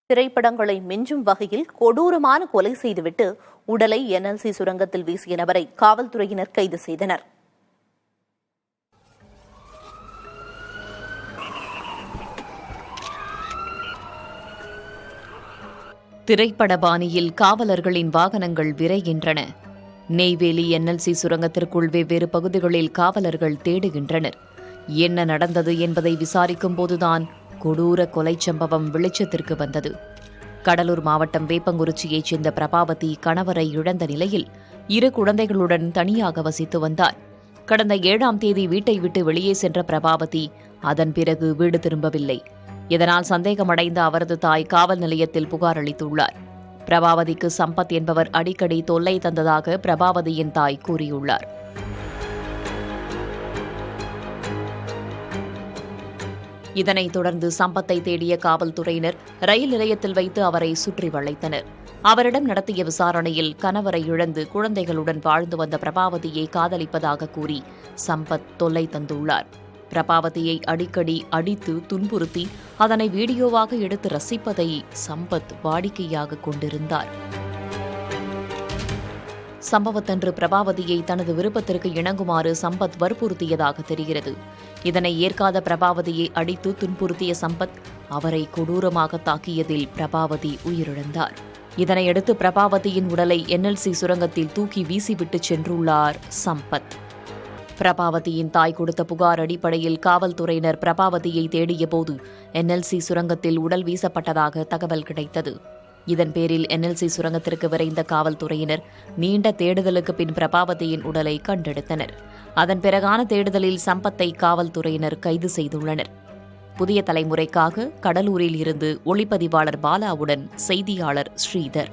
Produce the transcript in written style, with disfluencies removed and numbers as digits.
திரைப்படங்களை மிஞ்சும் வகையில் கொடூரமான கொலை செய்துவிட்டு உடலை என்எல்சி சுரங்கத்தில் வீசிய நபரை காவல்துறையினர் கைது செய்தனர். திரைப்பட பாணியில் காவலர்களின் வாகனங்கள் விரைகின்றன. நெய்வேலி என்எல்சி சுரங்கத்திற்குள் வெவ்வேறு பகுதிகளில் காவலர்கள் தேடுகின்றனர். என்ன நடந்தது என்பதை விசாரிக்கும் போதுதான் கொடூர கொலை சம்பவம் வெளிச்சத்திற்கு வந்தது. கடலூர் மாவட்டம் வேப்பங்குறிச்சியைச் சேர்ந்த பிரபாவதி கணவரை இழந்த நிலையில் 2 குழந்தைகளுடன் தனியாக வசித்து வந்தார். கடந்த 7ஆம் தேதி வீட்டை விட்டு வெளியே சென்ற பிரபாவதி அதன் பிறகு வீடு திரும்பவில்லை. இதனால் சந்தேகமடைந்த அவரது தாய் காவல் நிலையத்தில் புகார் அளித்துள்ளார். பிரபாவதிக்கு சம்பத் என்பவர் அடிக்கடி தொல்லை தந்ததாக பிரபாவதியின் தாய் கூறியுள்ளார். இதனைத் தொடர்ந்து சம்பத்தை தேடிய காவல்துறையினர் ரயில் நிலையத்தில் வைத்து அவரை சுற்றி வளைத்தனர். அவரிடம் நடத்திய விசாரணையில் கணவரை இழந்து குழந்தைகளுடன் வாழ்ந்து வந்த பிரபாவதியை காதலிப்பதாக கூறி சம்பத் தொல்லை தந்துள்ளார். பிரபாவதியை அடிக்கடி அடித்து துன்புறுத்தி அதனை வீடியோவாக எடுத்து ரசிப்பதை சம்பத் வாடிக்கையாக கொண்டிருந்தார். சம்பவத்தன்று பிரபாவதியை தனது விருப்பத்திற்கு இணங்குமாறு சம்பத் வற்புறுத்தியதாக தெரிகிறது. இதனை ஏற்காத பிரபாவதியை அடித்து துன்புறுத்திய சம்பத் அவரை கொடூரமாக தாக்கியதில் பிரபாவதி உயிரிழந்தார். இதனையடுத்து பிரபாவதியின் உடலை என்எல்சி சுரங்கத்தில் தூக்கி வீசிவிட்டு சென்றுள்ளார் சம்பத். பிரபாவதியின் தாய் கொடுத்த புகார் அடிப்படையில் காவல்துறையினர் பிரபாவதியை தேடியபோது என்எல்சி சுரங்கத்தில் உடல் வீசப்பட்டதாக தகவல் கிடைத்தது. இதன் பேரில் என்எல்சி சுரங்கத்திற்கு விரைந்த காவல்துறையினர் நீண்ட தேடுதலுக்கு பின் பிரபாவதியின் உடலை கண்டெடுத்தனர். அதன் பிறகான தேடுதலில் சம்பத்தை காவல்துறையினர் கைது செய்துள்ளனர். புதிய தலைமுறைக்காக கடலூரில் இருந்து ஒளிப்பதிவாளர் பாலாவுடன் செய்தியாளர் ஸ்ரீதர்.